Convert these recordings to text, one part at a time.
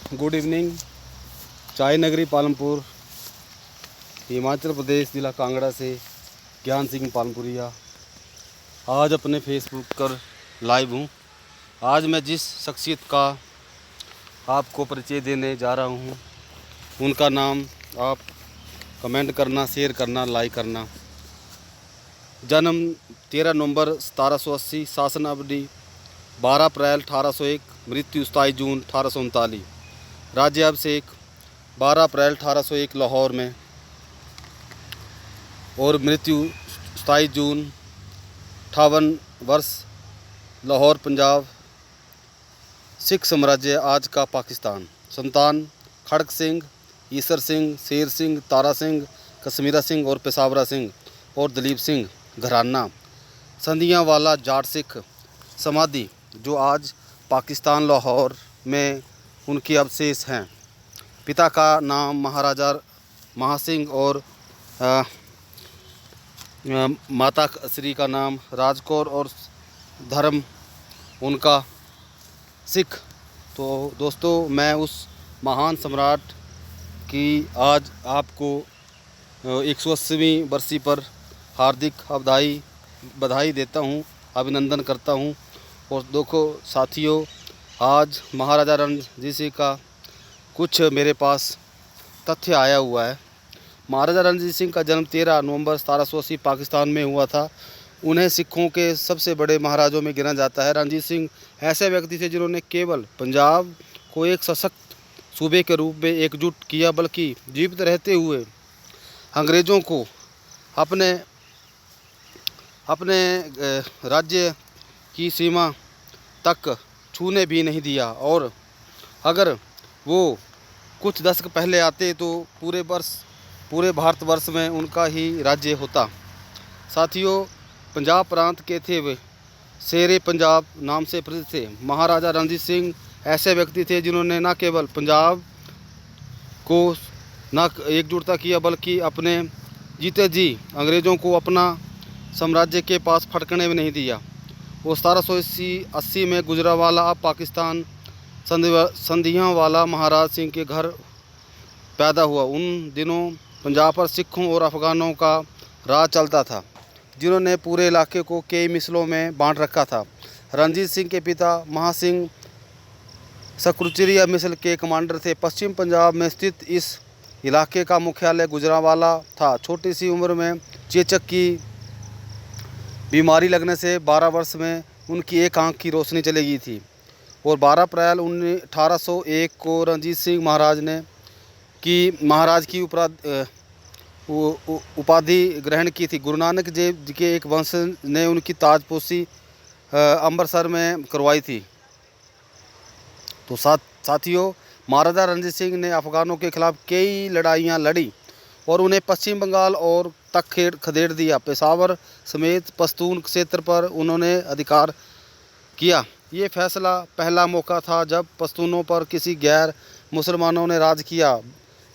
Good evening. चाय नगरी पालमपुर, हिमाचल प्रदेश, जिला कांगड़ा से ज्ञान सिंह पालमपुरिया आज अपने फेसबुक पर लाइव हूँ। आज मैं जिस शख्सियत का आपको परिचय देने जा रहा हूँ उनका नाम आप कमेंट करना, शेयर करना, लाइक करना। जन्म 13 नवंबर 1780, शासन अवधि 12 अप्रैल 1801, मृत्यु 27 जून 1839, राज्याभिषेक 12 अप्रैल 1801 लाहौर में और मृत्यु 27 जून 58 वर्ष लाहौर, पंजाब, सिख साम्राज्य आज का पाकिस्तान। संतान खड़क सिंह, ईसर सिंह, शेर सिंह, तारा सिंह, कश्मीरा सिंह और पेशावरा सिंह और दलीप सिंह घराना। संधियाँ वाला जाट सिख समाधि जो आज पाकिस्तान लाहौर में उनके अवशेष हैं। पिता का नाम महाराजा महासिंह और माता श्री का नाम राजकौर और धर्म उनका सिख। तो दोस्तों, मैं उस महान सम्राट की आज आपको 180वीं बरसी पर हार्दिक बधाई देता हूँ, अभिनंदन करता हूँ। और देखो साथियों, आज महाराजा रणजीत सिंह का कुछ मेरे पास तथ्य आया हुआ है। महाराजा रणजीत सिंह का जन्म 13 नवंबर 1780 पाकिस्तान में हुआ था। उन्हें सिखों के सबसे बड़े महाराजों में गिना जाता है। रणजीत सिंह ऐसे व्यक्ति थे जिन्होंने केवल पंजाब को एक सशक्त सूबे के रूप में एकजुट किया, बल्कि जीवित रहते हुए अंग्रेज़ों को अपने राज्य की सीमा तक छूने भी नहीं दिया। और अगर वो कुछ दशक पहले आते तो पूरे भारतवर्ष में उनका ही राज्य होता। साथियों, पंजाब प्रांत के थे वे शेरे पंजाब नाम से प्रसिद्ध थे। महाराजा रणजीत सिंह ऐसे व्यक्ति थे जिन्होंने न केवल पंजाब को न एकजुटता किया, बल्कि अपने जीते जी अंग्रेज़ों को अपना साम्राज्य के पास फटकने में नहीं दिया। वो 1780 में गुजरावाला, अब पाकिस्तान, संधियाँ वाला महाराज सिंह के घर पैदा हुआ। उन दिनों पंजाब पर सिखों और अफ़गानों का राज चलता था, जिन्होंने पूरे इलाके को कई मिसलों में बांट रखा था। रणजीत सिंह के पिता महासिंह सकरुचरिया मिसल के कमांडर थे। पश्चिम पंजाब में स्थित इस इलाके का मुख्यालय गुजरावाला था। छोटी सी उम्र में चेचक की बीमारी लगने से 12 वर्ष में उनकी एक आंख की रोशनी चली गई थी। और 12 अप्रैल 1801 को रणजीत सिंह महाराज की उपाधि ग्रहण की थी। गुरु नानक देव जी के एक वंश ने उनकी ताजपोशी अमृतसर में करवाई थी। तो साथियों, महाराजा रणजीत सिंह ने अफ़गानों के खिलाफ कई लड़ाइयाँ लड़ी और उन्हें पश्चिम बंगाल और तक खदेड़ दिया। पेशावर समेत पश्तून क्षेत्र पर उन्होंने अधिकार किया। ये फैसला पहला मौका था जब पश्तूनों पर किसी गैर मुसलमानों ने राज किया।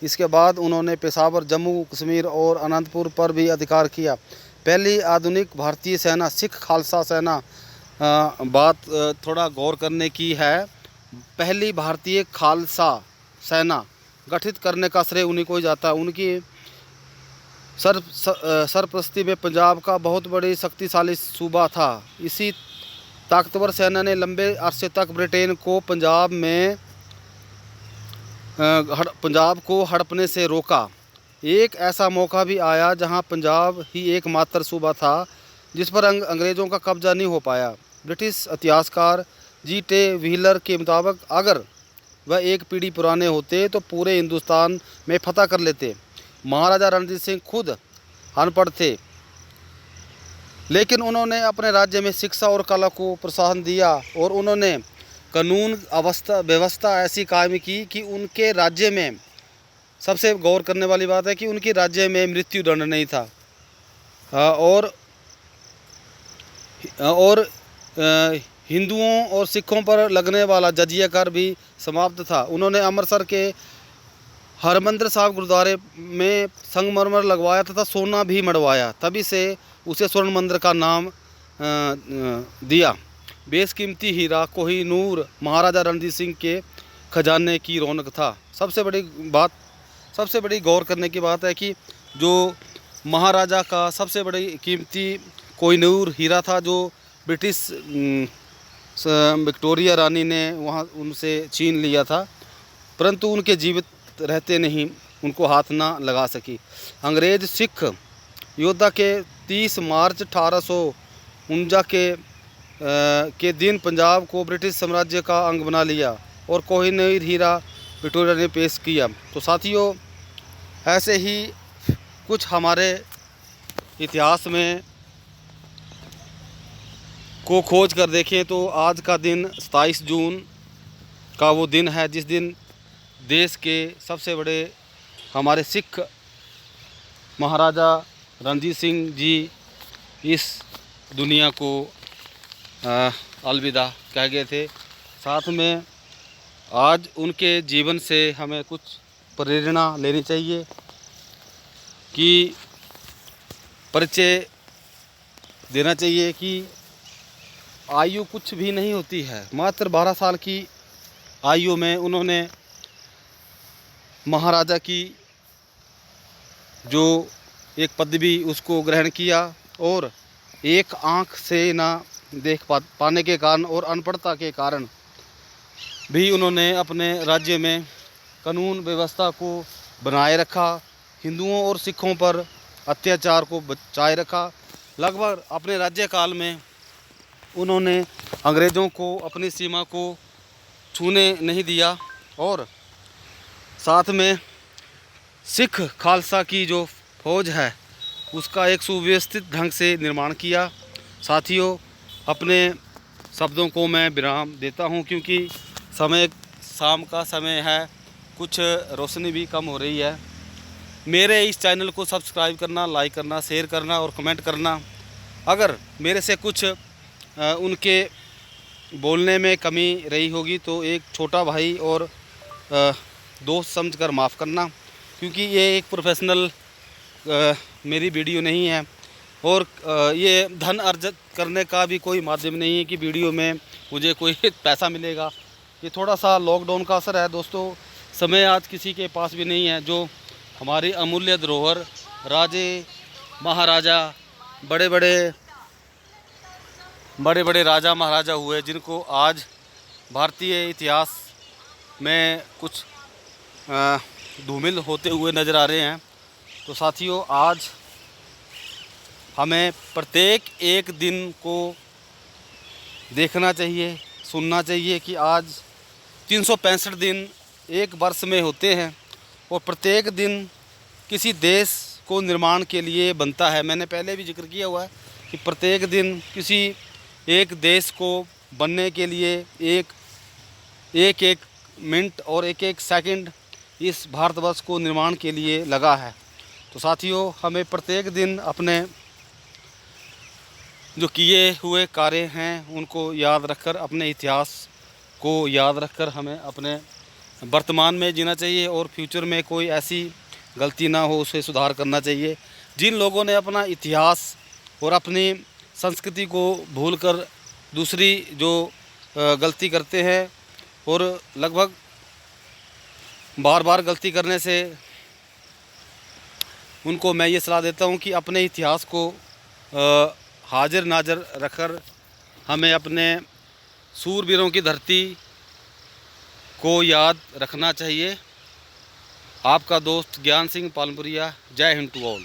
इसके बाद उन्होंने पेशावर, जम्मू कश्मीर और अनंतपुर पर भी अधिकार किया। पहली आधुनिक भारतीय सेना सिख खालसा सेना, बात थोड़ा गौर करने की है। पहली भारतीय खालसा सेना गठित करने का श्रेय उन्हीं को ही जाता। उनकी सरप्रस्ती में पंजाब का बहुत बड़ी शक्तिशाली सूबा था। इसी ताकतवर सेना ने लंबे अरसे तक ब्रिटेन को पंजाब को हड़पने से रोका। एक ऐसा मौका भी आया जहां पंजाब ही एकमात्र सूबा था जिस पर अंग्रेज़ों का कब्जा नहीं हो पाया। ब्रिटिश इतिहासकार G.T. व्हीलर के मुताबिक अगर वह एक पीढ़ी पुराने होते तो पूरे हिंदुस्तान में फतह कर लेते। महाराजा रणजीत सिंह खुद अनपढ़ थे, लेकिन उन्होंने अपने राज्य में शिक्षा और कला को प्रोत्साहन दिया और उन्होंने कानून व्यवस्था ऐसी कायम की कि उनके राज्य में, सबसे गौर करने वाली बात है कि उनके राज्य में मृत्यु दंड नहीं था और हिंदुओं और सिखों पर लगने वाला जजिया कर भी समाप्त था। उन्होंने अमृतसर के हरमंदिर साहब गुरुद्वारे में संगमरमर लगवाया तथा सोना भी मढ़वाया, तभी से उसे स्वर्ण मंदिर का नाम दिया। बेशकीमती हीरा कोहिनूर महाराजा रणजीत सिंह के खजाने की रौनक था। सबसे बड़ी गौर करने की बात है कि जो महाराजा का सबसे बड़ी कीमती कोहिनूर हीरा था, जो ब्रिटिश विक्टोरिया रानी ने वहाँ उनसे छीन लिया था, परंतु उनके जीवित रहते नहीं उनको हाथ ना लगा सकी। अंग्रेज़ सिख योद्धा के 30 मार्च 1849 के दिन पंजाब को ब्रिटिश साम्राज्य का अंग बना लिया और कोहिनूर हीरा विक्टोरिया ने पेश किया। तो साथियों, ऐसे ही कुछ हमारे इतिहास में को खोज कर देखें तो आज का दिन 27 जून का वो दिन है जिस दिन देश के सबसे बड़े हमारे सिख महाराजा रणजीत सिंह जी इस दुनिया को अलविदा कह गए थे। साथ में आज उनके जीवन से हमें कुछ प्रेरणा लेनी चाहिए कि परिचय देना चाहिए कि आयु कुछ भी नहीं होती है। मात्र 12 साल की आयु में उन्होंने महाराजा की जो एक पदवी उसको ग्रहण किया और एक आँख से ना देख पाने के कारण और अनपढ़ता के कारण भी उन्होंने अपने राज्य में कानून व्यवस्था को बनाए रखा, हिंदुओं और सिखों पर अत्याचार को बचाए रखा। लगभग अपने राज्यकाल में उन्होंने अंग्रेज़ों को अपनी सीमा को छूने नहीं दिया और साथ में सिख खालसा की जो फौज है उसका एक सुव्यवस्थित ढंग से निर्माण किया। साथियों, अपने शब्दों को मैं विराम देता हूं क्योंकि समय शाम का समय है, कुछ रोशनी भी कम हो रही है। मेरे इस चैनल को सब्सक्राइब करना, लाइक करना, शेयर करना और कमेंट करना। अगर मेरे से कुछ उनके बोलने में कमी रही होगी तो एक छोटा भाई और दोस्त समझकर माफ़ करना, क्योंकि ये एक प्रोफेशनल मेरी वीडियो नहीं है और ये धन अर्जित करने का भी कोई माध्यम नहीं है कि वीडियो में मुझे कोई पैसा मिलेगा। ये थोड़ा सा लॉकडाउन का असर है दोस्तों। समय आज किसी के पास भी नहीं है। जो हमारी अमूल्य धरोहर राजे महाराजा बड़े बड़े राजा महाराजा हुए, जिनको आज भारतीय इतिहास में कुछ धूमिल होते हुए नज़र आ रहे हैं। तो साथियों, आज हमें प्रत्येक एक दिन को देखना चाहिए, सुनना चाहिए कि आज 365 दिन एक वर्ष में होते हैं और प्रत्येक दिन किसी देश को निर्माण के लिए बनता है। मैंने पहले भी जिक्र किया हुआ है कि प्रत्येक दिन किसी एक देश को बनने के लिए एक मिनट और एक सेकंड इस भारतवर्ष को निर्माण के लिए लगा है। तो साथियों, हमें प्रत्येक दिन अपने जो किए हुए कार्य हैं उनको याद रखकर, अपने इतिहास को याद रखकर हमें अपने वर्तमान में जीना चाहिए और फ्यूचर में कोई ऐसी गलती ना हो उसे सुधार करना चाहिए। जिन लोगों ने अपना इतिहास और अपनी संस्कृति को भूलकर दूसरी जो गलती करते हैं और लगभग बार बार गलती करने से उनको मैं ये सलाह देता हूँ कि अपने इतिहास को हाजिर नाजर रखकर हमें अपने सूरवीरों की धरती को याद रखना चाहिए। आपका दोस्त ज्ञान सिंह पालमपुरिया। जय हिंद टू ऑल।